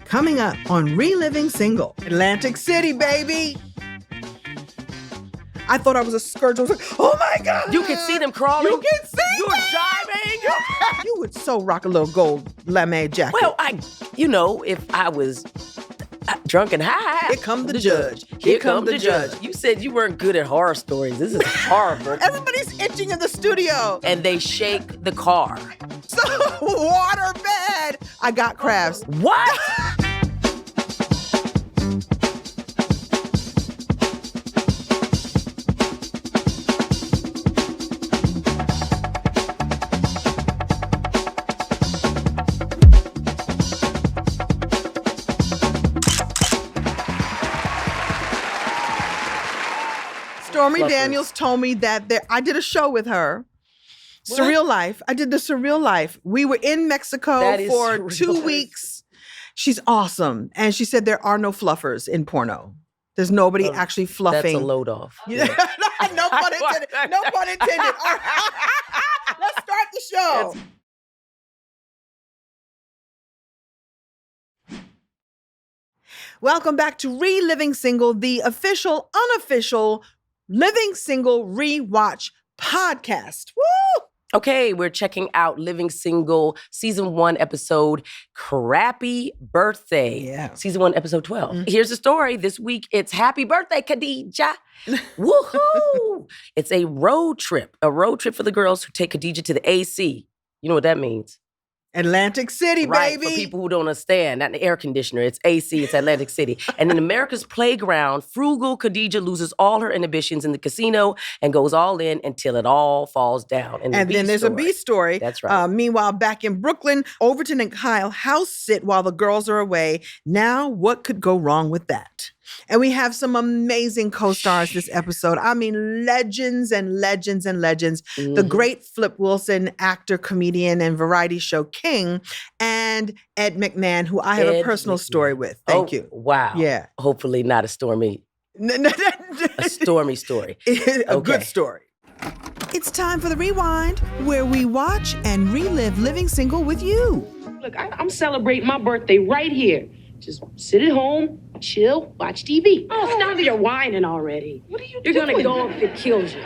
Coming up on Reliving Single. Atlantic City, baby. I thought I was a scourge. I was like, oh my God. You can see them crawling. You can see You're them. jiving. You would so rock a little gold lame jacket. Well, if I was drunk and high. Here come the judge. Here come the judge. You said you weren't good at horror stories. This is horrible. Everybody's itching in the studio. And they shake the car. So, water bed. I got crabs. What? Stormy Fluffers. Daniels told me that I did a show with her. What? Surreal Life. I did the Surreal Life. We were in Mexico That is for surreal. 2 weeks. She's awesome. And she said there are no fluffers in porno. There's nobody actually fluffing. That's a load off. Yeah. No pun intended. No pun intended. All right. Let's start the show. Welcome back to Reliving Single, the official, unofficial Living Single Rewatch podcast. Woo! Okay, we're checking out Living Single, Season 1, Episode Crappy Birthday. Yeah. Season 1, Episode 12. Here's the story. This week, it's Happy Birthday, Khadijah. Woohoo! It's a road trip for the girls who take Khadijah to the AC. You know what that means? Atlantic City, Right, baby. for people who don't understand, not an air conditioner, it's AC, it's Atlantic City. And in America's playground, frugal Khadijah loses all her inhibitions in the casino and goes all in until it all falls down. And then there's a B story. That's right. Meanwhile, back in Brooklyn, Overton and Kyle house sit while the girls are away. Now, what could go wrong with that? And we have some amazing co-stars this episode. I mean, legends and legends and legends. The great Flip Wilson, actor, comedian, and variety show king, and Ed McMahon, who I have a Ed personal McMahon. story with. Thank you. Wow. Yeah. Hopefully not a stormy story. A good story. It's time for the rewind, where we watch and relive Living Single with you. Look, I'm celebrating my birthday right here. Just sit at home, chill, watch TV. Oh, stop your whining already. What are you doing? You're gonna go if it kills you.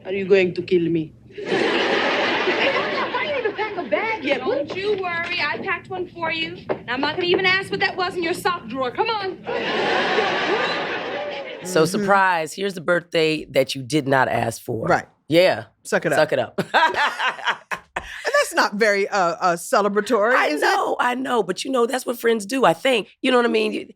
Are you going to kill me? I didn't even pack a bag yet. Don't you worry, I packed one for you. And I'm not gonna even ask what that was in your sock drawer. Come on. So surprise, here's the birthday that you did not ask for. Right. Yeah. Suck it up. Suck it up. And that's not very celebratory, is it? I know, but that's what friends do, I think. You know what I mean?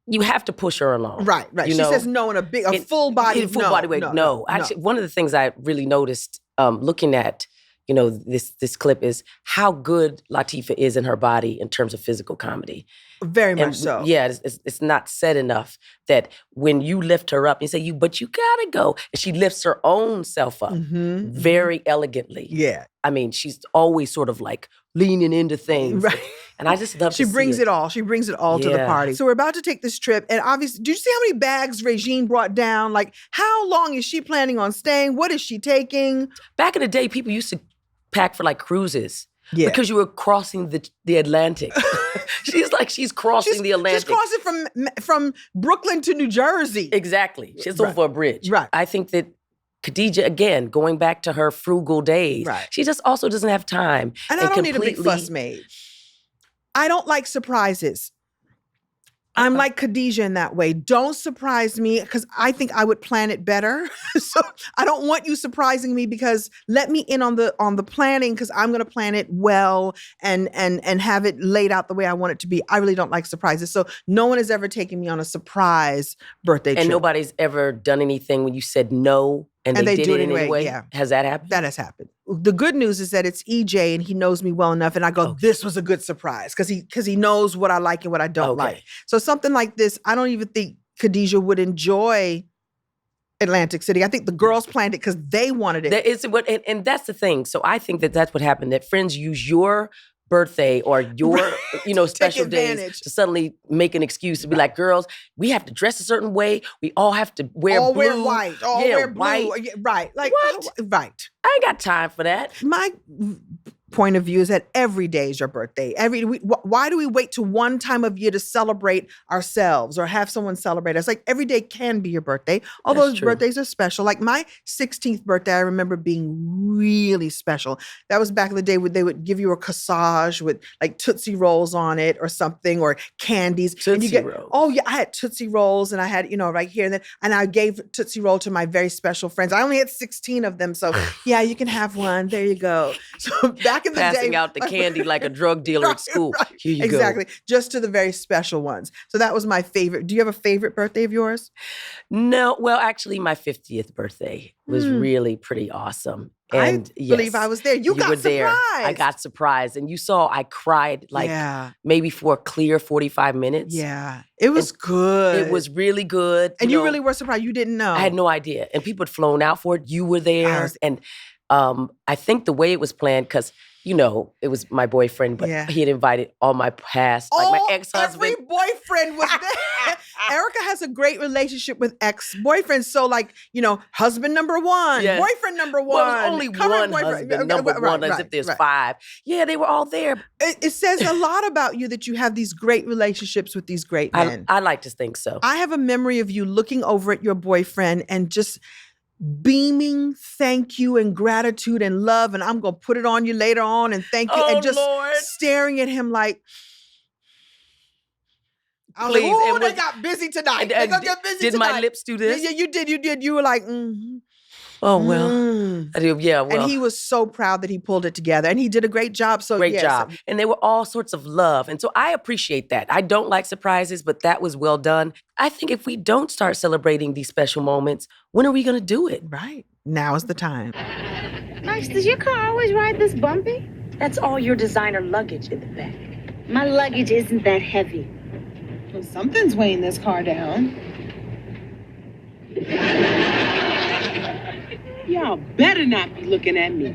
You have to push her along. Right. You She know? says no in a full body. In full body way. No. Actually, one of the things I really noticed looking at, this clip is how good Latifah is in her body in terms of physical comedy. Very much And so. Yeah, it's not said enough that when you lift her up, you say, but you gotta go. And she lifts her own self up very elegantly. Yeah. I mean, she's always sort of like leaning into things. Right. And I just love She to see brings it all. She brings it all to the Yeah. party. So we're about to take this trip. And obviously, did you see how many bags Regine brought down? Like, how long is she planning on staying? What is she taking? Back in the day, people used to pack for like cruises. Yeah. Because you were crossing the Atlantic. she's crossing the Atlantic. She's crossing from Brooklyn to New Jersey. Exactly. She's Right. over a bridge. Right. I think that Khadijah, again, going back to her frugal days, Right. she just also doesn't have time. And I don't need a big fuss made. I don't like surprises. I'm like Khadijah in that way. Don't surprise me because I think I would plan it better. So I don't want you surprising me because let me in on the planning because I'm going to plan it well and have it laid out the way I want it to be. I really don't like surprises. So no one has ever taken me on a surprise birthday trip. And nobody's ever done anything when you said no and they did it anyway. Yeah. Has that happened? That has happened. The good news is that it's EJ and he knows me well enough. And I go, this was a good surprise because he knows what I like and what I don't like. So something like this, I don't even think Khadijah would enjoy Atlantic City. I think the girls planned it because they wanted it. And that's the thing. So I think that that's what happened, that friends use your birthday or your, special days advantage. to suddenly make an excuse to be like, girls, we have to dress a certain way. We all have to wear all blue. wear white. All wear blue. white. Yeah, right. Like What? right. I ain't got time for that. My point of view is that every day is your birthday. Why do we wait to one time of year to celebrate ourselves or have someone celebrate us? Like every day can be your birthday. All That's those true. birthdays are special. Like my 16th birthday, I remember being really special. That was back in the day when they would give you a corsage with like Tootsie Rolls on it or something, or candies. And you Tootsie Rolls. Oh yeah, I had Tootsie Rolls and I had, right here. And I gave Tootsie Roll to my very special friends. I only had 16 of them. So yeah, you can have one. There you go. So back in the Passing day, out the candy like a drug dealer at school. Right. Here you Exactly. Just to the very special ones. So that was my favorite. Do you have a favorite birthday of yours? go. No, well, actually, my 50th birthday was really pretty awesome. And I believe I was there. You got were there. surprised. I got surprised. And you saw I cried like yeah. maybe for a clear 45 minutes. Yeah. It was good. It was really good. And you know, really were surprised. You didn't know. I had no idea. And people had flown out for it. You were there. And I think the way it was planned, because it was my boyfriend, but he had invited all my past, like my ex-husband. Every boyfriend was there. Erica has a great relationship with ex-boyfriends. So husband number one, boyfriend number one. Well, it was only current one husband number one, as if there's five. Yeah, they were all there. It says a lot about you that you have these great relationships with these great men. I like to think so. I have a memory of you looking over at your boyfriend and just beaming thank you and gratitude and love, and I'm gonna put it on you later on and thank you, and just staring at him like, I was like, oh, they got busy tonight. They're gonna get busy tonight. Did my lips do this? Yeah, you did. You were like, mm-hmm. Oh, well. Yeah, well. And he was so proud that he pulled it together. And he did a great job. Great job. And they were all sorts of love. And so I appreciate that. I don't like surprises, but that was well done. I think if we don't start celebrating these special moments, when are we going to do it? Right. Now is the time. Max, does your car always ride this bumpy? That's all your designer luggage in the back. My luggage isn't that heavy. Well, something's weighing this car down. Y'all better not be looking at me.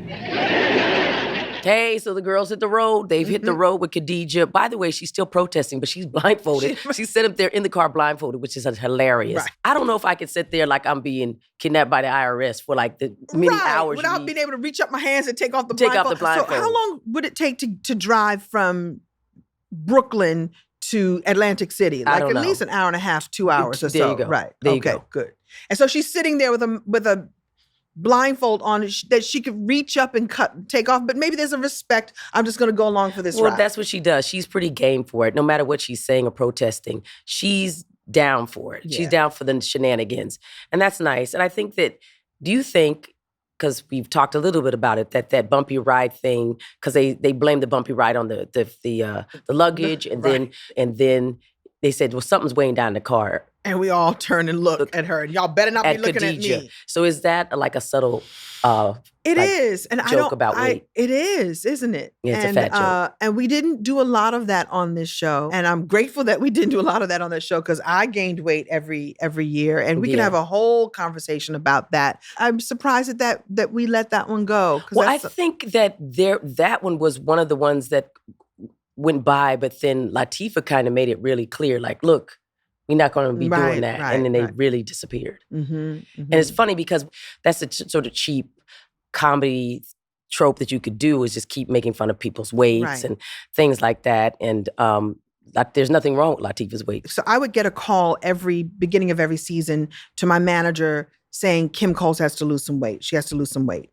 Hey, so the girls hit the road. They've hit the road with Khadijah. By the way, she's still protesting, but she's blindfolded. She sat up there in the car blindfolded, which is hilarious. Right. I don't know if I could sit there like I'm being kidnapped by the IRS for like the many hours without being able to reach up my hands and take off the blindfold. So how long would it take to drive from Brooklyn to Atlantic City? Like at least an hour and a half, 2 hours or so. There you go. Right. There you go. Good. And so she's sitting there with a blindfold on that she could reach up and take off, but maybe there's a respect. I'm just going to go along for this ride. Well, that's what she does. She's pretty game for it. No matter what she's saying or protesting, she's down for it. Yeah. She's down for the shenanigans. And that's nice. And I think that, do you think, because we've talked a little bit about it, that bumpy ride thing, because they blame the bumpy ride on the luggage, and then they said, well, something's weighing down the car. And we all turn and look at her. Y'all better not be looking Khadijah. at me. So is that like a subtle It is. And joke about weight? It is, isn't it? Yeah, it's a fat joke. And we didn't do a lot of that on this show. And I'm grateful that we didn't do a lot of that on this show, because I gained weight every year. And we can have a whole conversation about that. I'm surprised that we let that one go. Well, I think that that one was one of the ones that went by, but then Latifah kind of made it really clear, like, look, we're not going to be doing that. And then they really disappeared. Mm-hmm, mm-hmm. And it's funny because that's a sort of cheap comedy trope that you could do, is just keep making fun of people's weights and things like that. And there's nothing wrong with Latifah's weight. So I would get a call every beginning of every season to my manager saying, Kim Coles has to lose some weight. She has to lose some weight.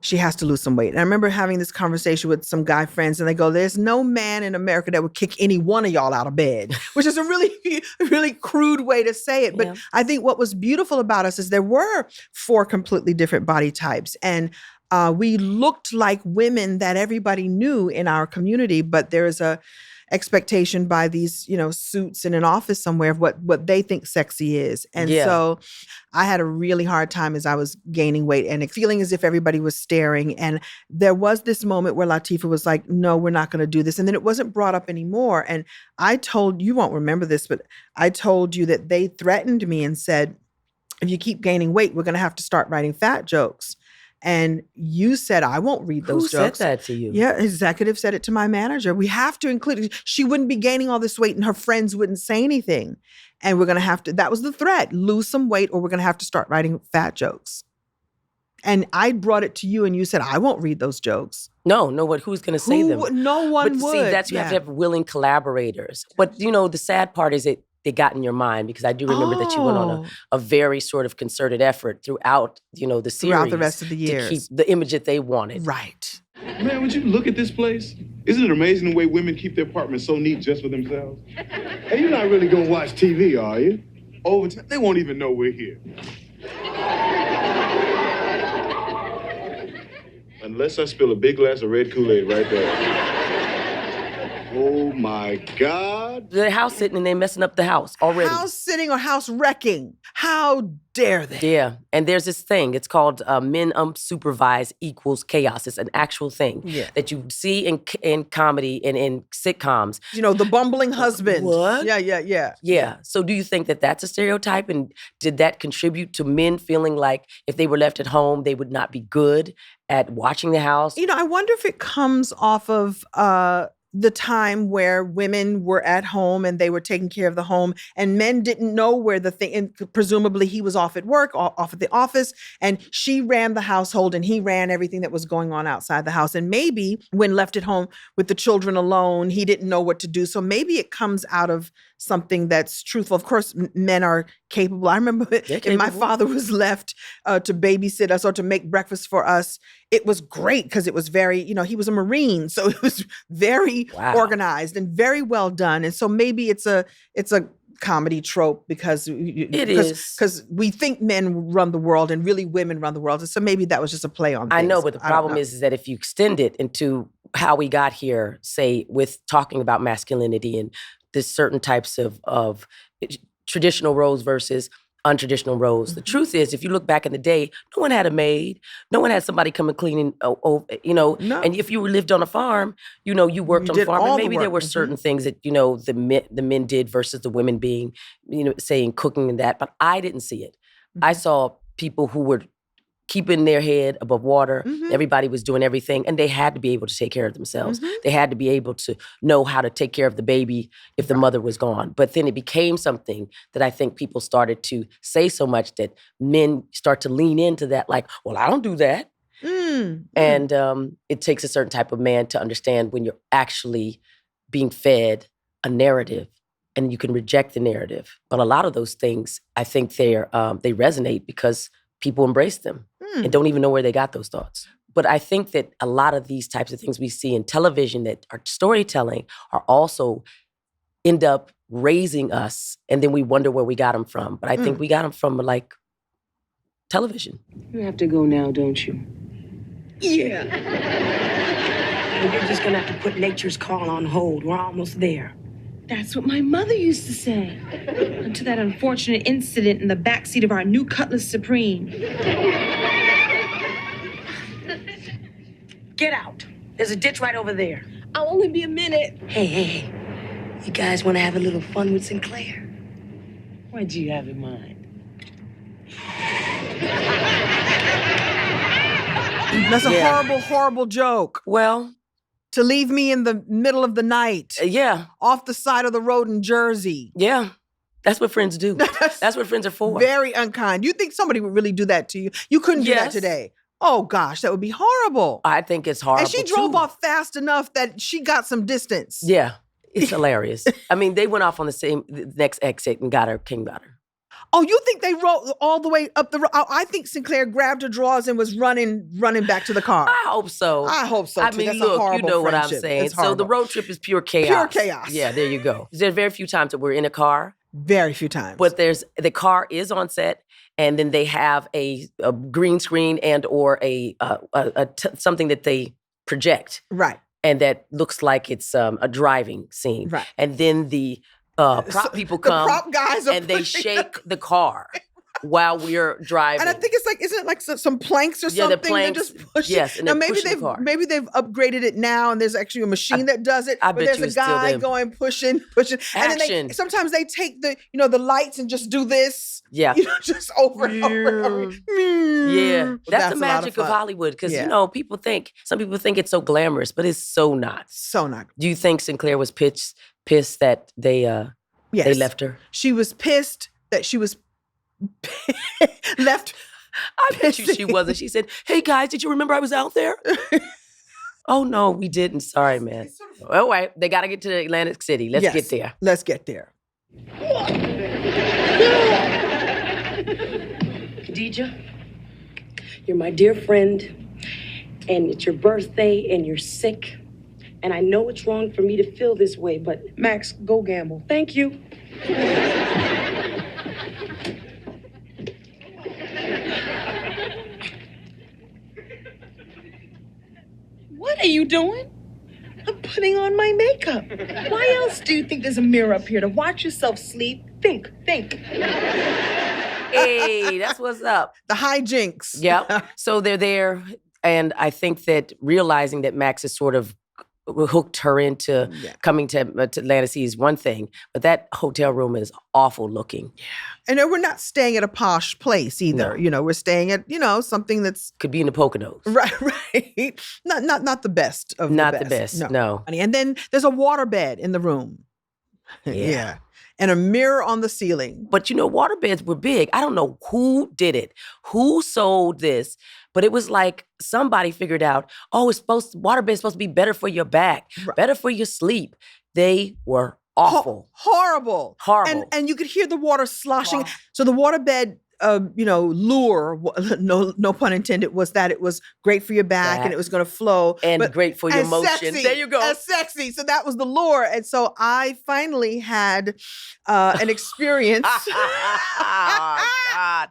She has to lose some weight. And I remember having this conversation with some guy friends, and they go, there's no man in America that would kick any one of y'all out of bed, which is a really, really crude way to say it. But I think what was beautiful about us is there were 4 completely different body types. And we looked like women that everybody knew in our community, but there is a expectation by these, suits in an office somewhere of what they think sexy is. And so I had a really hard time as I was gaining weight and feeling as if everybody was staring. And there was this moment where Latifah was like, no, we're not going to do this. And then it wasn't brought up anymore. And I told, you won't remember this, but I told you that they threatened me and said, if you keep gaining weight, we're going to have to start writing fat jokes. And you said, I won't read those jokes. Who said that to you? Yeah, executive said it to my manager. We have to include it. She wouldn't be gaining all this weight and her friends wouldn't say anything. And we're going to have to, that was the threat, lose some weight or we're going to have to start writing fat jokes. and I brought it to you and you said, I won't read those jokes. No, who's going to say them? No one would. See, that's you have to have willing collaborators. But, the sad part is it got in your mind, because I do remember that you went on a very sort of concerted effort throughout, the series. Throughout the rest of the years. To keep the image that they wanted. Right. Man, would you look at this place? Isn't it amazing the way women keep their apartments so neat just for themselves? Hey, you're not really gonna watch TV, are you? Over time, they won't even know we're here. Unless I spill a big glass of red Kool-Aid right there. Oh my God. The house sitting and they messing up the house already. House sitting or house wrecking. How dare they? Yeah. And there's this thing. It's called men unsupervised equals chaos. It's an actual thing that you see in comedy and in sitcoms. The bumbling husband. What? Yeah. Yeah. So do you think that that's a stereotype? And did that contribute to men feeling like if they were left at home, they would not be good at watching the house? I wonder if it comes off of the time where women were at home and they were taking care of the home and men didn't know where the thing, and presumably he was off at work, off at the office, and she ran the household and he ran everything that was going on outside the house. And maybe when left at home with the children alone, he didn't know what to do. So maybe it comes out of something that's truthful. Of course, men are capable. I remember when my father was left to babysit us or to make breakfast for us, it was great because it was very, he was a Marine. So it was very organized and very well done. And so maybe it's a comedy trope because we think men run the world and really women run the world. And so maybe that was just a play on things. I know, but the problem is that if you extend it into how we got here, say with talking about masculinity and there's certain types of traditional roles versus untraditional roles. Mm-hmm. The truth is, if you look back in the day, no one had a maid. No one had somebody come and clean, No. And if you lived on a farm, you worked on a farm. And maybe there were certain things that, the men did versus the women being, saying cooking and that. But I didn't see it. Mm-hmm. I saw people who were keeping their head above water. Mm-hmm. Everybody was doing everything, and they had to be able to take care of themselves. Mm-hmm. They had to be able to know how to take care of the baby if the mother was gone. But then it became something that I think people started to say so much that men start to lean into that, like, well, I don't do that. Mm-hmm. And it takes a certain type of man to understand when you're actually being fed a narrative and you can reject the narrative. But a lot of those things, I think they resonate because people embrace them and don't even know where they got those thoughts. But I think that a lot of these types of things we see in television that are storytelling are also end up raising us, and then we wonder where we got them from. But I think we got them from, like, television. You have to go now, don't you? Yeah. Well, you're just gonna have to put nature's call on hold. We're almost there. That's what my mother used to say. Until that unfortunate incident in the backseat of our new Cutlass Supreme. Get out. There's a ditch right over there. I'll only be a minute. Hey. You guys want to have a little fun with Sinclair? What'd you have in mind? That's a horrible, horrible joke. Well, to leave me in the middle of the night. Yeah. Off the side of the road in Jersey. Yeah. That's what friends do. That's what friends are for. Very unkind. You think somebody would really do that to you? You couldn't do that today. Oh, gosh, that would be horrible. I think it's horrible, and she drove off fast enough that she got some distance. Yeah. It's hilarious. I mean, they went off on the next exit and King got her. Oh, you think they rode all the way up the road? I think Sinclair grabbed her drawers and was running back to the car. I hope so. I hope so, too. I mean, that's look, a horrible you know friendship. what I'm saying. So the road trip is pure chaos. Pure chaos. Yeah, there you go. There's very few times that we're in a car. Very few times. But the car is on set, and then they have a green screen and or something that they project. Right. And that looks like it's a driving scene. Right. And then the prop people come. The prop guys and they shake the car while we're driving. And I think it's like, isn't it like some planks or something? Yeah, the planks. Just push yes, it? and now maybe they've upgraded it now, and there's actually a machine that does it. But there's a guy going pushing, and then sometimes they take the lights and just do this. Yeah, just over and over. Yeah, that's the magic of Hollywood because some people think it's so glamorous, but it's so not. So not. Do you think Sinclair was pissed that they left her? She was pissed that she was left I bet you she wasn't. She said, "Hey guys, did you remember I was out there?" Oh no, we didn't. Sorry, man. All right, they got to get to Atlantic City. Let's get there. Let's get there. Khadijah, you're my dear friend, and it's your birthday, and you're sick. And I know it's wrong for me to feel this way, but Max, go gamble. Thank you. What are you doing? I'm putting on my makeup. Why else do you think there's a mirror up here to watch yourself sleep? Think. Hey, that's what's up. The hijinks. Yep. So they're there, and I think that realizing that Max has sort of hooked her into coming to Atlantic City is one thing, but that hotel room is awful looking. Yeah. And we're not staying at a posh place either. No. We're staying at, something that's could be in the Poconos. Right. Not the best of not the best. the best. No. And then there's a waterbed in the room. Yeah. And a mirror on the ceiling. But waterbeds were big. I don't know who did it, who sold this, but it was like somebody figured out, waterbed's supposed to be better for your back, better for your sleep. They were awful. Horrible. Horrible. And you could hear the water sloshing. Wow. So the waterbed lure, no pun intended, was that it was great for your back and it was going to flow. And great for your motion. Sexy, there you go. And sexy. So that was the lure. And so I finally had an experience God.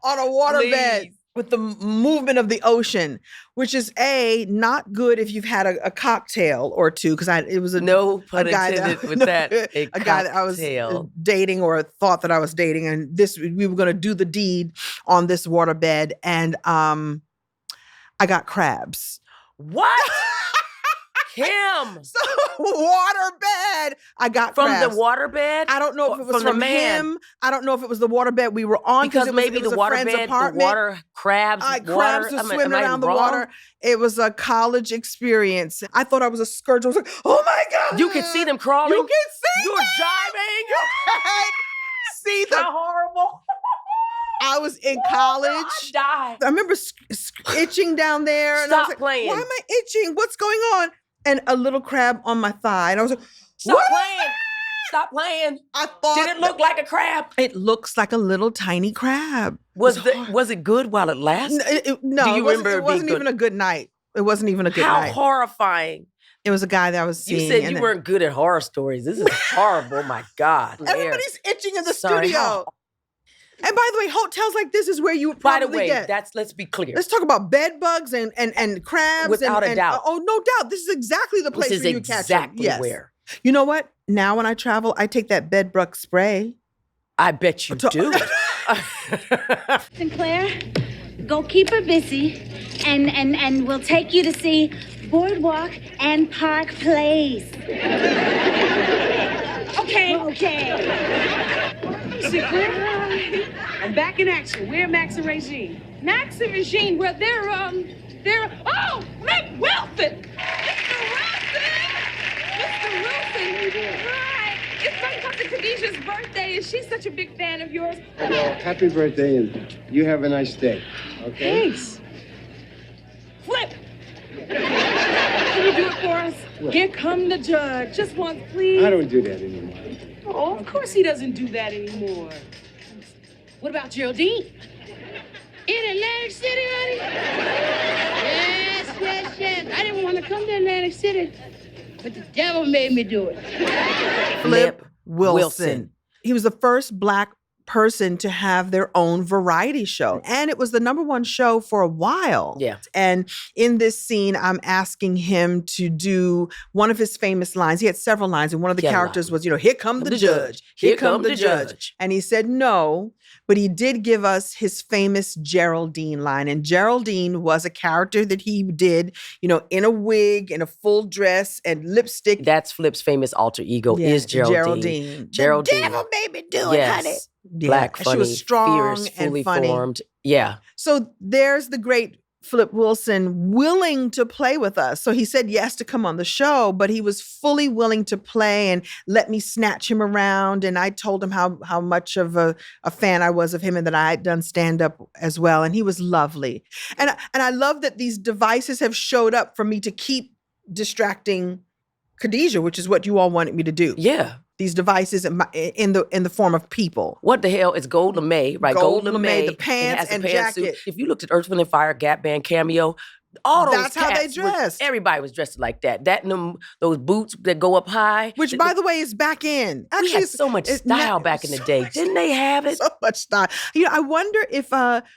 on a waterbed with the movement of the ocean, which is not good if you've had a cocktail or two, because it was no pun intended with that. A guy that I was dating or thought that I was dating, and we were going to do the deed on this waterbed, and I got crabs. What? Kim. So waterbed. I got from crabs. the waterbed. I don't know if it was from him. I don't know if it was the waterbed we were on, because maybe it was the waterbed, the water crabs. Crabs were swimming around the water. It was a college experience. I thought I was a scourge. I was like, oh my God! You could see them crawling. You can see. You're jiving. You can see them. How horrible. I was in college. I died. I remember itching down there. And I was like, playing. Why am I itching? What's going on? And a little crab on my thigh. And I was like, Stop playing. Stop playing. I thought. Did it look like a crab? It looks like a little tiny crab. Was it good while it lasted? No, Do you remember it wasn't even a good night. It wasn't even a good night. How horrifying. It was a guy that I was seeing. You said you weren't good at horror stories. This is horrible. Oh my God. Everybody's itching in the studio. And by the way, hotels like this is where you would probably get. Let's be clear. Let's talk about bed bugs and crabs. Without a doubt. Oh, no doubt. This is exactly the place where you catch them. Exactly where. You know what? Now when I travel, I take that bed bug spray. I bet you do. Sinclair, go keep her busy, and we'll take you to see Boardwalk and Park Place. Okay. Sinclair, I'm back in action. Where are Max and Regine? Max and Regine, well, they're Mac Wilson! Mr. Wilson! Hi! It's my cousin Khadijah's birthday, and she's such a big fan of yours. Well, happy birthday, and you have a nice day, okay? Thanks. Flip! Can you do it for us? What? Here come the judge. Just once, please. I don't do that anymore. Oh, of course he doesn't do that anymore. What about Geraldine? In Atlantic City, honey? Yes. I didn't want to come to Atlantic City, but the devil made me do it. Flip Wilson. He was the first Black person to have their own variety show. And it was the #1 show for a while. Yeah. And in this scene, I'm asking him to do one of his famous lines. He had several lines, and one of the characters was, here come the judge. Here come the judge. And he said no, but he did give us his famous Geraldine line. And Geraldine was a character that he did, in a wig, in a full dress, and lipstick. That's Flip's famous alter ego is Geraldine. The devil made me do it, honey. Black, funny, she was strong fierce, and fully funny. formed. Yeah. So there's the great Flip Wilson willing to play with us. So he said yes to come on the show, but he was fully willing to play and let me snatch him around. And I told him how much of a fan I was of him and that I had done stand-up as well. And he was lovely. And I love that these devices have showed up for me to keep distracting Khadijah, which is what you all wanted me to do. Yeah. These devices in the form of people. What the hell is Gold LeMay, right? Gold LeMay, the pants and jacket. If you looked at Earth, Wind & Fire, Gap Band, Cameo, all those That's how they dressed. Everybody was dressed like that. That and those boots that go up high. Which, by the way, is back in. Actually, we had so much style back in the day. Didn't they have it? So much style. I wonder if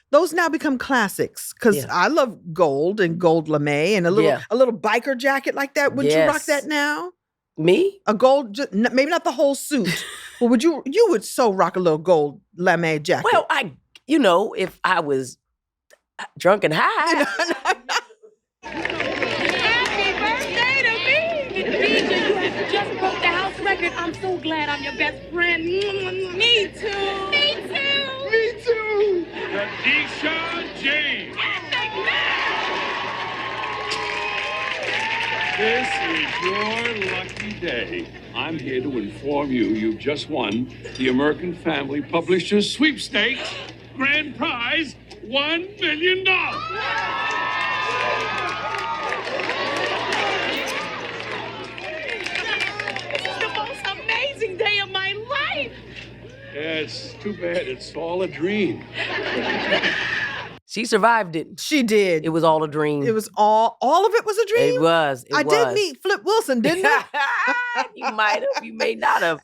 those now become classics. Because I love gold and Gold LeMay and a little biker jacket like that. Would you rock that now? Me? A gold, maybe not the whole suit. But you would so rock a little Gold LeMay jacket. Well, if I was drunk and high. Happy birthday to me! Khadijah, you have just broke the house record. I'm so glad I'm your best friend. Me too. Me too. Me too. Khadijah James. This is your lucky day. I'm here to inform you you've just won the American Family Publishers Sweepstakes. Grand prize, $1 million. This is the most amazing day of my life. Yeah, it's too bad it's all a dream. She survived it. She did. It was all a dream. It was all of it was a dream? It was. I did meet Flip Wilson, didn't I? You might have. You may not have.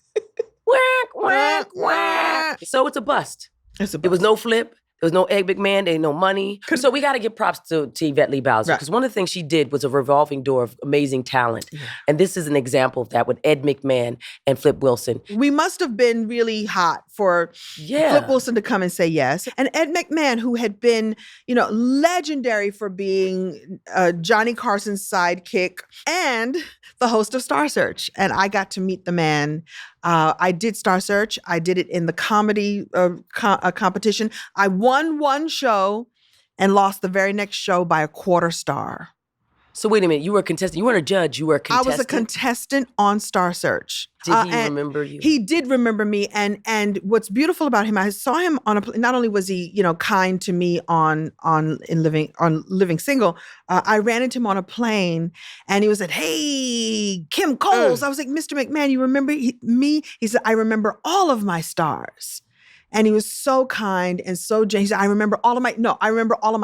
Whack, whack, whack. So it's a bust. It was no Flip. There was no Ed McMahon. There ain't no money. So we got to give props to Yvette Lee Bowser because one of the things she did was a revolving door of amazing talent. Yeah. And this is an example of that with Ed McMahon and Flip Wilson. We must have been really hot for Flip Wilson to come and say yes. And Ed McMahon, who had been, legendary for being Johnny Carson's sidekick and the host of Star Search. And I got to meet the man. I did Star Search. I did it in the comedy competition. I won one show and lost the very next show by a quarter star. So wait a minute, you were a contestant. You weren't a judge, you were a contestant? I was a contestant on Star Search. Did he remember you? He did remember me. And what's beautiful about him, I saw him not only was he, kind to me on Living Single, I ran into him on a plane and he was like, "Hey, Kim Coles." I was like, "Mr. McMahon, you remember me?" He said, "I remember all of my stars." And he was so kind and so generous. He said, I remember all of my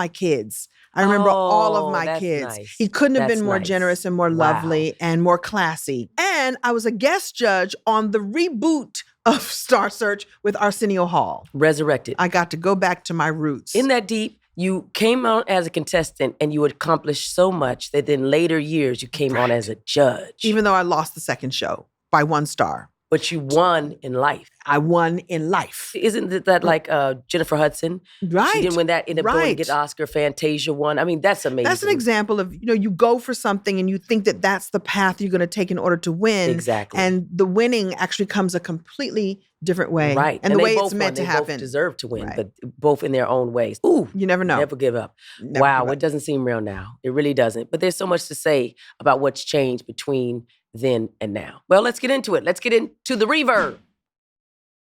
kids. I remember all of my kids. Nice. He couldn't have been more generous and more lovely and more classy. And I was a guest judge on the reboot of Star Search with Arsenio Hall. Resurrected. I got to go back to my roots. In that deep, you came on as a contestant and you accomplished so much that in later years you came on as a judge. Even though I lost the second show by 1 star. But you won in life. I won in life. Isn't that like Jennifer Hudson? Right. She didn't win that, ended up going to get Oscar. Fantasia won. I mean, that's amazing. That's an example of, you go for something and you think that that's the path you're going to take in order to win. Exactly. And the winning actually comes a completely different way. Right. And the way it's meant to happen. They both deserve to win, but both in their own ways. Ooh. You never know. Never give up. It doesn't seem real now. It really doesn't. But there's so much to say about what's changed between then and now. Well, let's get into it. Let's get into the reverb.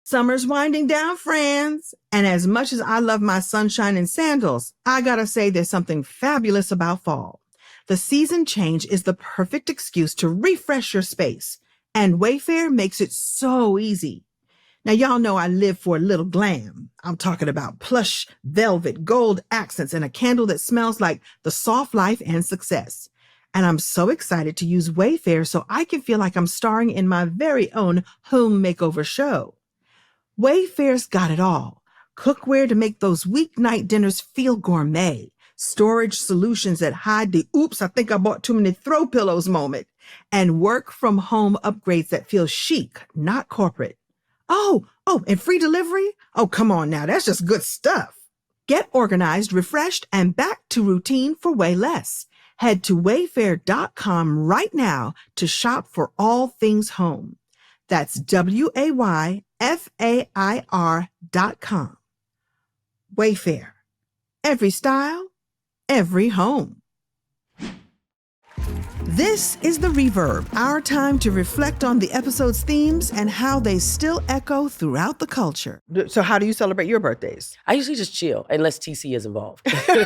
Summer's winding down, friends. And as much as I love my sunshine and sandals, I gotta say there's something fabulous about fall. The season change is the perfect excuse to refresh your space. And Wayfair makes it so easy. Now, y'all know I live for a little glam. I'm talking about plush, velvet, gold accents, and a candle that smells like the soft life and success. And I'm so excited to use Wayfair so I can feel like I'm starring in my very own home makeover show. Wayfair's got it all. Cookware to make those weeknight dinners feel gourmet. Storage solutions that hide the oops, I think I bought too many throw pillows moment. And work from home upgrades that feel chic, not corporate. Oh, and free delivery? Oh, come on now, that's just good stuff. Get organized, refreshed, and back to routine for way less. Head to wayfair.com right now to shop for all things home. That's WAYFAIR.com. Wayfair. Every style, every home. This is The Reverb, our time to reflect on the episode's themes and how they still echo throughout the culture. So how do you celebrate your birthdays? I usually just chill, unless TC is involved. Sorry.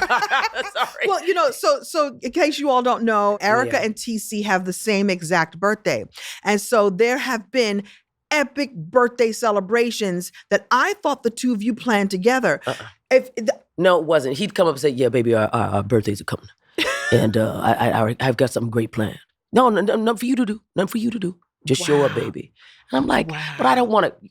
Well, so in case you all don't know, Erica and TC have the same exact birthday. And so there have been epic birthday celebrations that I thought the two of you planned together. No, it wasn't. He'd come up and say, yeah, baby, our birthdays are coming. And I've got something great planned. No, nothing for you to do. Nothing for you to do. Just show up, baby. And I'm like, but I don't want to.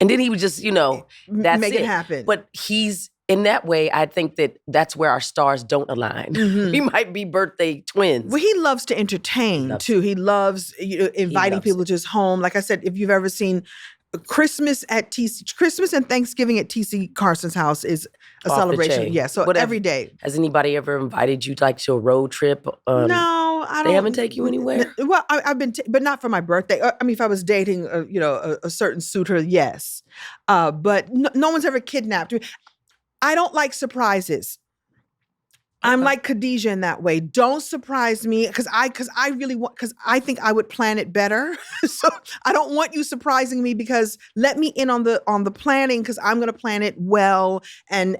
And then he would just, that's make it happen. But he's, in that way, I think that's where our stars don't align. Mm-hmm. We might be birthday twins. Well, he loves to entertain, too. He loves inviting people to his home. Like I said, if you've ever seen Christmas and Thanksgiving at TC Carson's house is a celebration. Yeah, so every day. Has anybody ever invited you to a road trip? No, I don't. They haven't taken you anywhere? Well, I've been, but not for my birthday. I mean, if I was dating, a certain suitor, yes. But no one's ever kidnapped me. I don't like surprises. I'm like Khadijah in that way. Don't surprise me because I think I would plan it better. So I don't want you surprising me because let me in on the planning because I'm going to plan it well and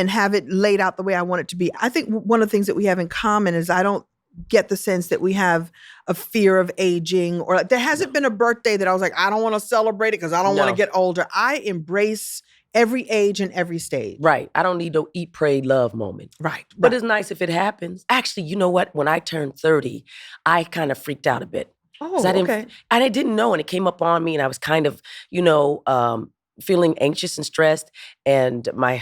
have it laid out the way I want it to be. I think one of the things that we have in common is I don't get the sense that we have a fear of aging or there hasn't been a birthday that I was like, I don't want to celebrate it because I don't want to get older. I embrace every age and every stage. Right. I don't need no eat, pray, love moment. Right. But it's nice if it happens. Actually, you know what? When I turned 30, I kind of freaked out a bit. Oh, okay. And I didn't know, and it came up on me, and I was kind of, feeling anxious and stressed. And my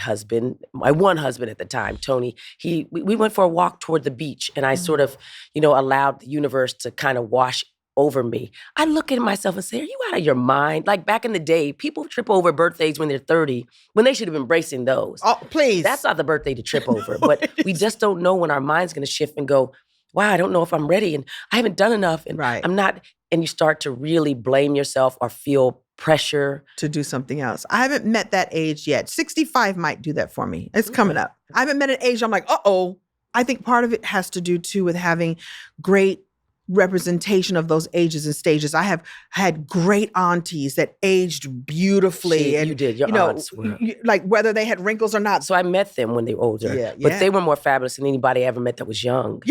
one husband at the time, Tony, we went for a walk toward the beach, and I sort of, allowed the universe to kind of wash over me. I look at myself and say, are you out of your mind? Like back in the day, people trip over birthdays when they're 30, when they should have been embracing those. Oh, please. That's not the birthday to trip over. But we just don't know when our mind's going to shift and go, wow, I don't know if I'm ready and I haven't done enough and I'm not. And you start to really blame yourself or feel pressure to do something else. I haven't met that age yet. 65 might do that for me. It's coming up. I haven't met an age I'm like, uh-oh. I think part of it has to do too with having great representation of those ages and stages. I have had great aunties that aged beautifully. You did. Your aunts were. Like whether they had wrinkles or not. So I met them when they were older. But they were more fabulous than anybody I ever met that was young.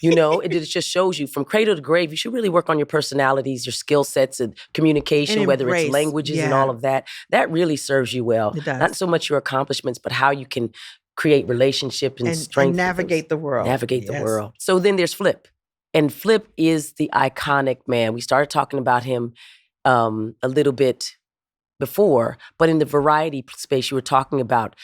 It just shows you from cradle to grave, you should really work on your personalities, your skill sets and communication, and whether it's languages and all of that. That really serves you well. It does. Not so much your accomplishments, but how you can create relationships and strength. And navigate the world. Navigate the world. So then there's Flip. And Flip is the iconic man. We started talking about him a little bit before, but in the variety space, you were talking about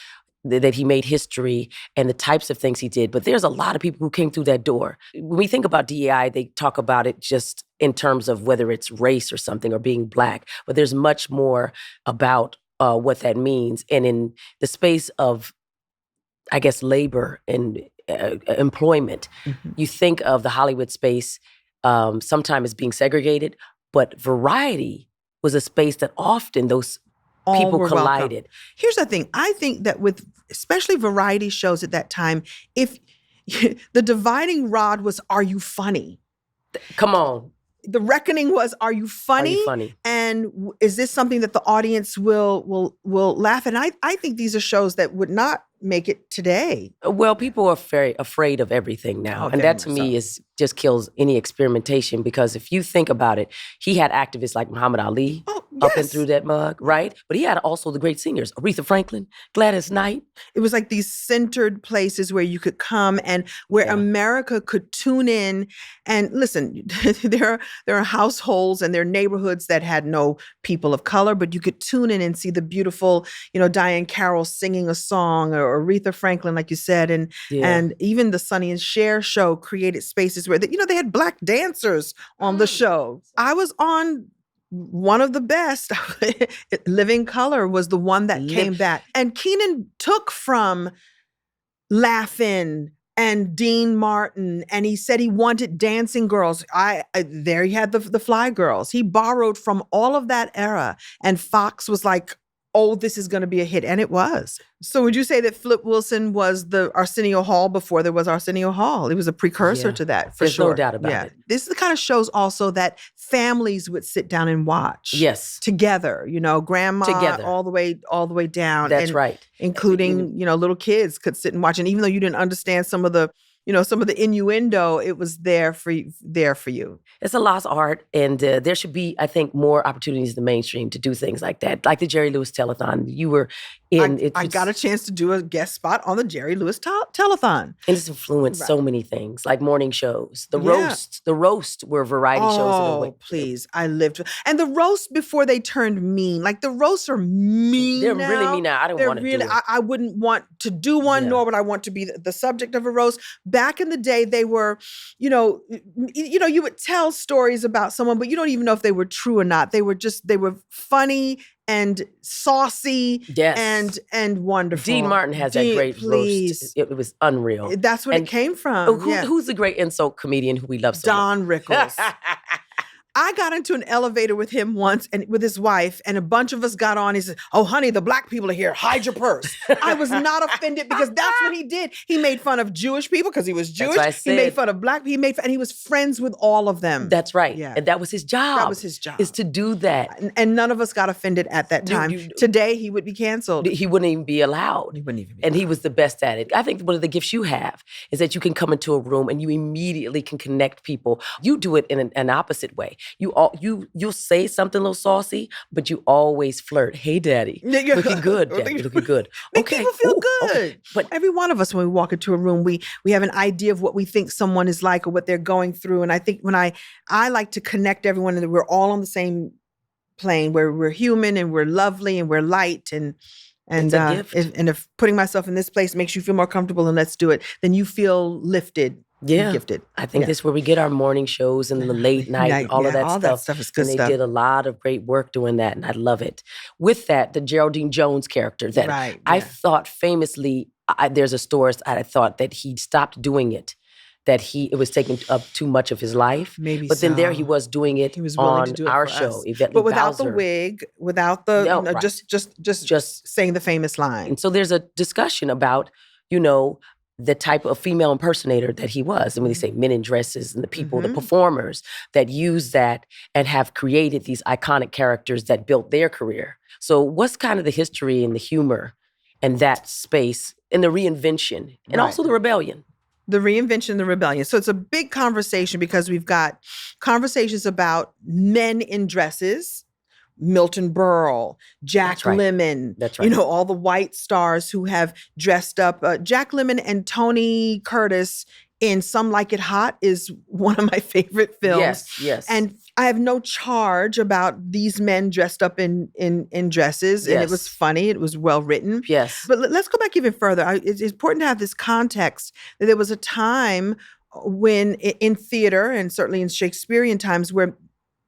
that he made history and the types of things he did. But there's a lot of people who came through that door. When we think about DEI, they talk about it just in terms of whether it's race or something or being Black. But there's much more about what that means. And in the space of, I guess, labor and employment, you think of the Hollywood space sometimes as being segregated, but variety was a space that often those people collided. Welcome. Here's the thing. I think that with especially variety shows at that time, if the dividing rod was, are you funny? Come on. The reckoning was, are you funny? Are you funny? And is this something that the audience will laugh at? And I think these are shows that would not make it today. Well, people are very afraid of everything now. And that to me just kills any experimentation because if you think about it, he had activists like Muhammad Ali up and through that mug, right? But he had also the great singers, Aretha Franklin, Gladys Knight. It was like these centered places where you could come and where America could tune in and listen. There are households and there are neighborhoods that had no people of color, but you could tune in and see the beautiful, Diane Carroll singing a song or Aretha Franklin, like you said, and even the Sonny and Cher show created spaces where they had Black dancers on the show. I was on one of the best. Living Color was the one that came back, and Keenan took from Laugh-In and Dean Martin, and he said he wanted dancing girls. There he had the Fly Girls. He borrowed from all of that era, and Fox was like, oh, this is going to be a hit. And it was. So would you say that Flip Wilson was the Arsenio Hall before there was Arsenio Hall? It was a precursor to that, for There's sure. no doubt about it. This is the kind of shows also that families would sit down and watch. Yes. Together, grandma Together. all the way down. That's right. Including, little kids could sit and watch. And even though you didn't understand some of the innuendo, it was there for you. It's a lost art, and there should be, I think, more opportunities in the mainstream to do things like that, like the Jerry Lewis Telethon. You were in. I got a chance to do a guest spot on the Jerry Lewis Telethon, and it's influenced so many things, like morning shows, the roast were variety shows. Oh, please! I lived, and the roast before they turned mean. Like the roasts are mean. They're now. really mean now. I don't want to do it. I wouldn't want to do one, nor would I want to be the subject of a roast. Back in the day, they were, you would tell stories about someone, but you don't even know if they were true or not. They were funny and saucy and wonderful. Dean Martin has that great roast. It was unreal. That's what it came from. Who's the great insult comedian who we love so Don much? Rickles. I got into an elevator with him once and with his wife, and a bunch of us got on. He said, "Oh, honey, the black people are here. Hide your purse." I was not offended because that's what he did. He made fun of Jewish people because he was Jewish. That's what I said. He made fun of black people. And he was friends with all of them. That's right. Yeah. And that was his job. That was his job. Is to do that. And none of us got offended at that time. Today, he would be canceled. He wouldn't even be allowed. He wouldn't even be allowed. He was the best at it. I think one of the gifts you have is that you can come into a room and you immediately can connect people. You do it in an opposite way. You'll say something a little saucy, but you always flirt. Hey, Daddy, looking good, Daddy, looking good. Make people feel good. Okay. But every one of us, when we walk into a room, we have an idea of what we think someone is like or what they're going through. And I think when I like to connect everyone, and we're all on the same plane, where we're human and we're lovely and we're light and if putting myself in this place makes you feel more comfortable, and let's do it, then you feel lifted. Yeah, gifted. I think that's where we get our morning shows and the late night, all of that stuff. All that stuff is good stuff. And they did a lot of great work doing that, and I love it. With that, the Geraldine Jones character that I thought famously, there's a story I thought that he stopped doing it, that it was taking up too much of his life. Maybe but then there he was doing it on our show, Yvette but without Bowser. The wig, without the just saying the famous line. And so there's a discussion about, the type of female impersonator that he was. And when they say men in dresses and the people, the performers that use that and have created these iconic characters that built their career. So what's kind of the history and the humor and that space and the reinvention and also the rebellion? The reinvention, the rebellion. So it's a big conversation because we've got conversations about men in dresses, Milton Berle, Jack Lemmon, all the white stars who have dressed up. Jack Lemmon and Tony Curtis in Some Like It Hot is one of my favorite films. Yes. And I have no charge about these men dressed up in dresses. Yes. And it was funny. It was well written. Yes. But let's go back even further. It's important to have this context that there was a time when in theater and certainly in Shakespearean times where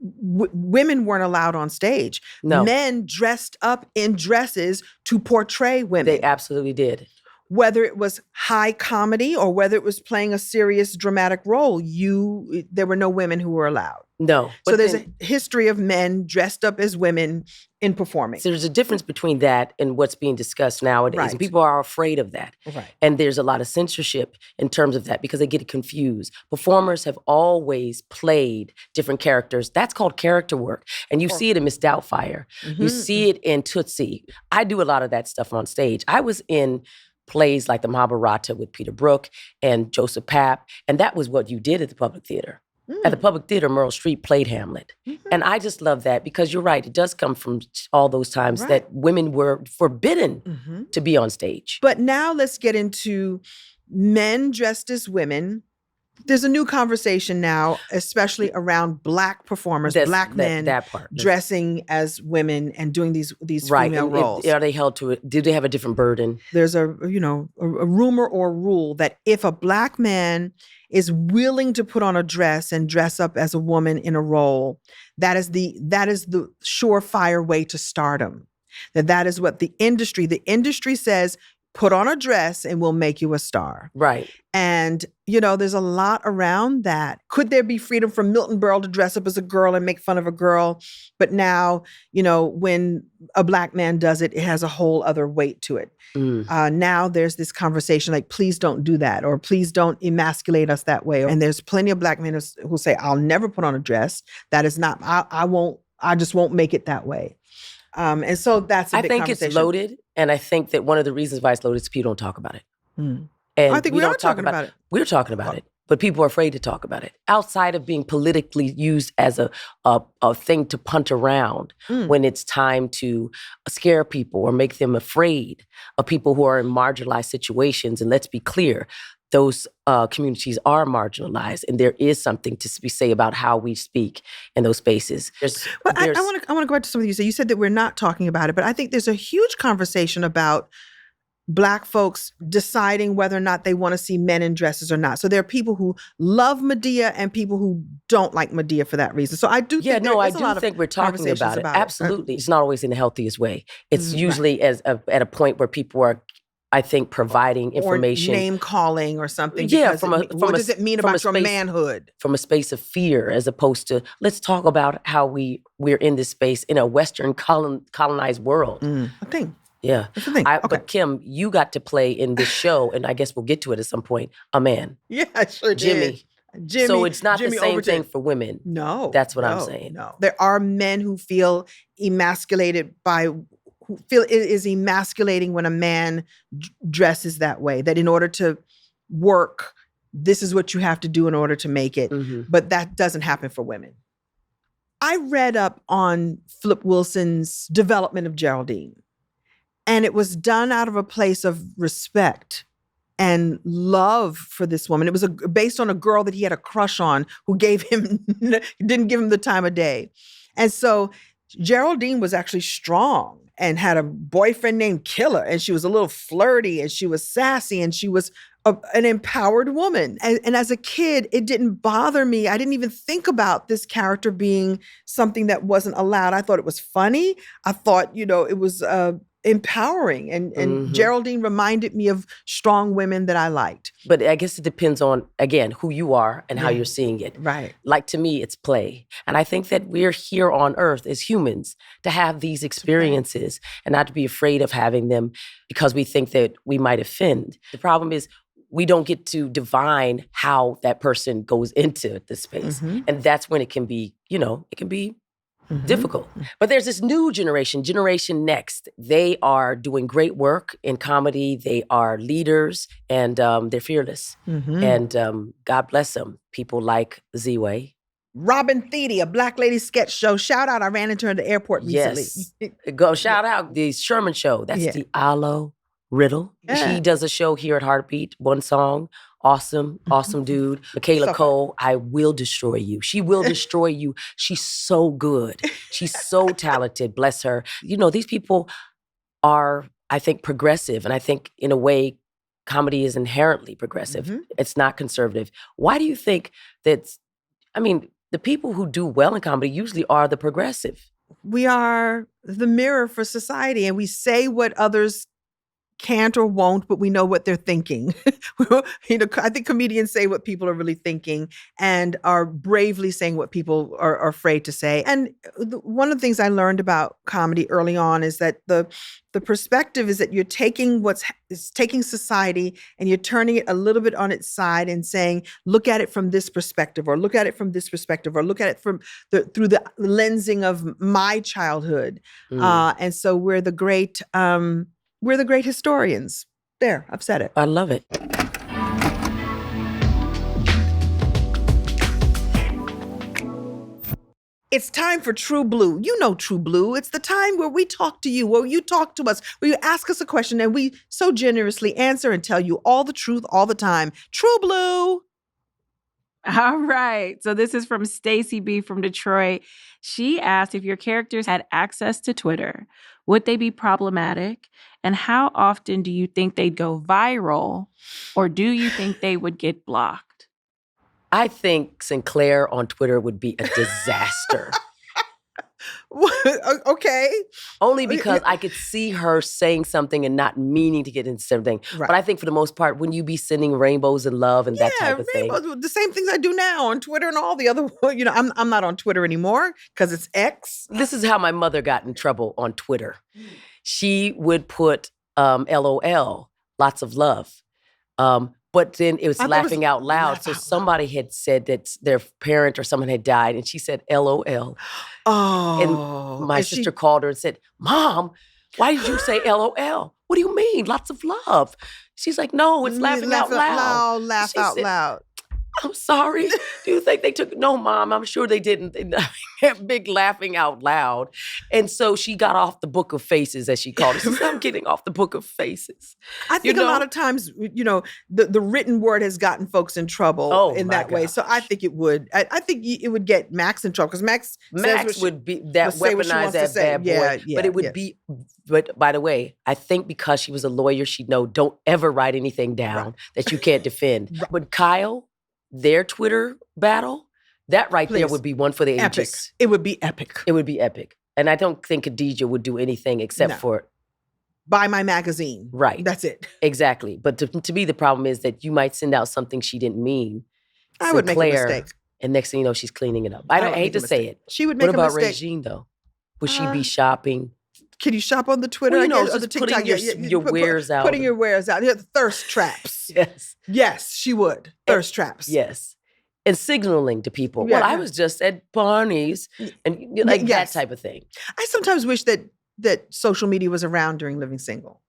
women weren't allowed on stage. No. Men dressed up in dresses to portray women. They absolutely did. Whether it was high comedy or whether it was playing a serious dramatic role, there were no women who were allowed. No. So there's a history of men dressed up as women in performing. So there's a difference between that and what's being discussed nowadays. Right. And people are afraid of that. Right. And there's a lot of censorship in terms of that because they get confused. Performers have always played different characters. That's called character work. And you see it in Miss Doubtfire. You see it in Tootsie. I do a lot of that stuff on stage. I was in plays like the Mahabharata with Peter Brook and Joseph Papp. And that was what you did at the Public Theater. At the Public Theater, Meryl Streep played Hamlet. And I just love that because you're right. It does come from all those times that women were forbidden to be on stage. But now let's get into men dressed as women. There's a new conversation now, especially around Black performers, Black men that part. dressing as women and doing these female roles. Are they held to it? Do they have a different burden? There's a rumor or rule that if a Black man is willing to put on a dress and dress up as a woman in a role, that is the surefire way to stardom. That is what the industry says. put on a dress and we'll make you a star. Right. And, there's a lot around that. Could there be freedom from Milton Berle to dress up as a girl and make fun of a girl? But now, when a Black man does it, it has a whole other weight to it. Now there's this conversation like, please don't do that, or please don't emasculate us that way. And there's plenty of Black men who say, I'll never put on a dress. That is not, I just won't make it that way. And so that's a big conversation. I think it's loaded. And I think that one of the reasons why it's loaded is people don't talk about it. And I think we are talking about it. We're talking about it, but people are afraid to talk about it. Outside of being politically used as a thing to punt around when it's time to scare people or make them afraid of people who are in marginalized situations. And let's be clear, those communities are marginalized, and there is something to say about how we speak in those spaces. I want to go back to something you said. You said that we're not talking about it, but I think there's a huge conversation about Black folks deciding whether or not they want to see men in dresses or not. So there are people who love Madea and people who don't like Madea for that reason. So I do think I do think we're talking about it. Absolutely. It's not always in the healthiest way. It's usually at a point where people are, I think, providing information. Or name calling or something. Yeah. What does it mean about your manhood? From a space of fear, as opposed to, let's talk about how we're in this space in a Western colonized world. I think. Yeah. That's the thing. But Kim, you got to play in this show, and I guess we'll get to it at some point, a man. Yeah, I sure did. Jimmy. So it's not Jimmy the same Overton. thing for women. No. That's what I'm saying. No. There are men who feel emasculated who feel it is emasculating when a man dresses that way, that in order to work, this is what you have to do in order to make it. But that doesn't happen for women. I read up on Flip Wilson's development of Geraldine. And it was done out of a place of respect and love for this woman. It was based on a girl that he had a crush on who didn't give him the time of day. And so Geraldine was actually strong and had a boyfriend named Killer. And she was a little flirty and she was sassy and she was an empowered woman. And as a kid, it didn't bother me. I didn't even think about this character being something that wasn't allowed. I thought it was funny. I thought, it was empowering. And Geraldine reminded me of strong women that I liked. But I guess it depends on, again, who you are and how you're seeing it. Right. Like, to me, it's play. And I think that we're here on earth as humans to have these experiences and not to be afraid of having them because we think that we might offend. The problem is we don't get to divine how that person goes into the space. And that's when it can be, difficult. But there's this new Generation Next. They are doing great work in comedy. They are leaders and they're fearless. And God bless them. People like Z-Way. Robin Thede, a Black lady sketch show. Shout out, I ran into her at the airport recently. Yes. Go shout out the Sherman Show. That's the Alo Riddle. Yeah. She does a show here at Heartbeat, one song. Awesome dude. Michaela Cole, I will destroy you. She will destroy you. She's so good. She's so talented, bless her. These people are, I think, progressive. And I think, in a way, comedy is inherently progressive. It's not conservative. Why do you think that, the people who do well in comedy usually are the progressive? We are the mirror for society, and we say what others can't or won't, but we know what they're thinking. I think comedians say what people are really thinking and are bravely saying what people are afraid to say. And one of the things I learned about comedy early on is that the perspective is that you're taking taking society and you're turning it a little bit on its side and saying, look at it from this perspective, or look at it from this perspective, or look at it through the lensing of my childhood. And so we're the great historians. There, I've said it. I love it. It's time for True Blue. You know True Blue. It's the time where we talk to you, where you talk to us, where you ask us a question and we so generously answer and tell you all the truth all the time. True Blue. All right. So this is from Stacy B from Detroit. She asked, if your characters had access to Twitter, would they be problematic? And how often do you think they'd go viral? Or do you think they would get blocked? I think Sinclair on Twitter would be a disaster. Okay. Only because I could see her saying something and not meaning to get into something. Right. But I think for the most part, when you be sending rainbows and love and that type of thing. The same things I do now on Twitter and all the other, I'm not on Twitter anymore because it's X. This is how my mother got in trouble on Twitter. She would put LOL, lots of love. But then it was laughing out loud. So somebody had said that their parent or someone had died, and she said LOL. Oh. And my sister called her and said, Mom, why did you say LOL? What do you mean? Lots of love. She's like, no, it's laughing out loud. Laugh out loud. I'm sorry. Do you think they took? No, Mom, I'm sure they didn't. Big laughing out loud. And so she got off the book of faces, as she called it. She said, I'm getting off the book of faces. I think a lot of times, the written word has gotten folks in trouble in that way. So I think it would. I think it would get Max in trouble because Max would be that weaponized that bad boy. But it would be. But by the way, I think because she was a lawyer, she'd know don't ever write anything down that you can't defend. Right. But Kyle, their Twitter battle, that there would be one for the ages. Epic. It would be epic. It would be epic. And I don't think Khadijah would do anything except for buy my magazine. Right. That's it. Exactly. But to me, the problem is that you might send out something she didn't mean. I would make a mistake. And next thing you know, she's cleaning it up. I hate to say it. She would make a mistake. What about Regine, though? Would she be shopping? Can you shop on the Twitter? Well, or the TikTok? Putting your wares out. Putting your wares out. Thirst traps. Yes. Yes, she would. Thirst traps. Yes. And signaling to people. Yeah. Well, I was just at Barney's and that type of thing. I sometimes wish that social media was around during Living Single.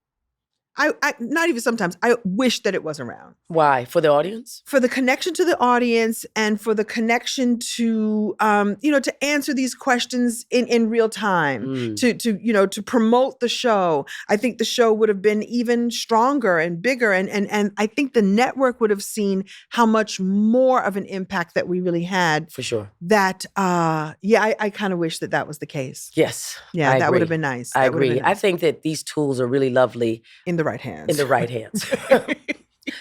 I not even sometimes. I wish that it was around. Why? For the audience? For the connection to the audience and for the connection to, to answer these questions in real time, to promote the show. I think the show would have been even stronger and bigger. And I think the network would have seen how much more of an impact that we really had. For sure. That, I kind of wish that was the case. Yes. Yeah, that would have been nice. I agree. I think that these tools are really lovely. In the right hands. In the right hands.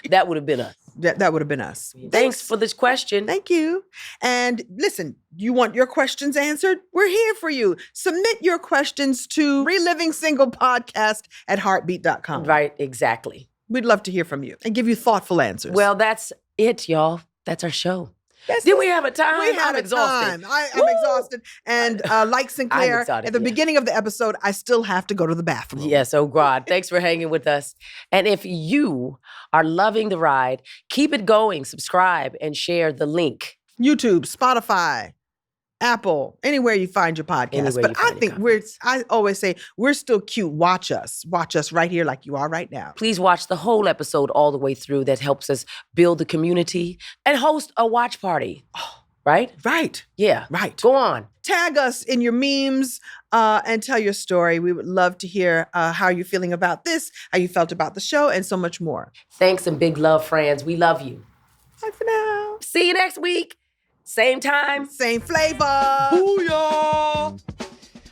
That would have been us. That would have been us. Thanks for this question. Thank you. And listen, you want your questions answered? We're here for you. Submit your questions to Reliving Single Podcast at heartbeat.com. Right, exactly. We'd love to hear from you and give you thoughtful answers. Well, that's it, y'all. That's our show. Did we have a time? I'm exhausted. I'm exhausted. And like Sinclair, at the beginning of the episode, I still have to go to the bathroom. Yes, oh God. Thanks for hanging with us. And if you are loving the ride, keep it going, subscribe, and share the link. YouTube, Spotify, Apple, anywhere you find your podcast. But I think I always say, we're still cute. Watch us. Watch us right here like you are right now. Please watch the whole episode all the way through. That helps us build the community and host a watch party. Right? Right. Yeah. Right. Go on. Tag us in your memes and tell your story. We would love to hear how you're feeling about this, how you felt about the show, and so much more. Thanks and big love, friends. We love you. Bye for now. See you next week. Same time. Same flavor. Booyah!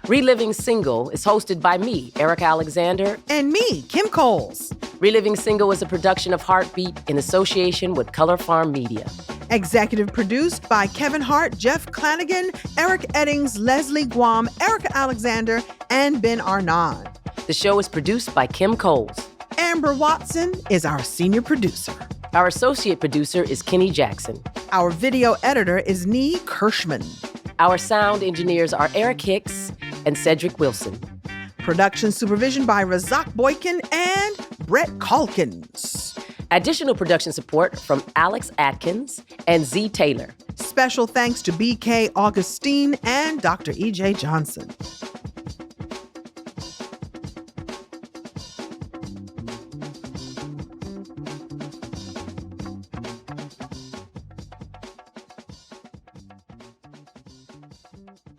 Reliving Single is hosted by me, Eric Alexander. And me, Kim Coles. Reliving Single is a production of Heartbeat in association with Color Farm Media. Executive produced by Kevin Hart, Jeff Clanagan, Eric Eddings, Leslie Guam, Erica Alexander, and Ben Arnad. The show is produced by Kim Coles. Amber Watson is our senior producer. Our associate producer is Kenny Jackson. Our video editor is Nee Kirschman. Our sound engineers are Eric Hicks and Cedric Wilson. Production supervision by Razak Boykin and Brett Calkins. Additional production support from Alex Atkins and Z Taylor. Special thanks to BK Augustine and Dr. E.J. Johnson.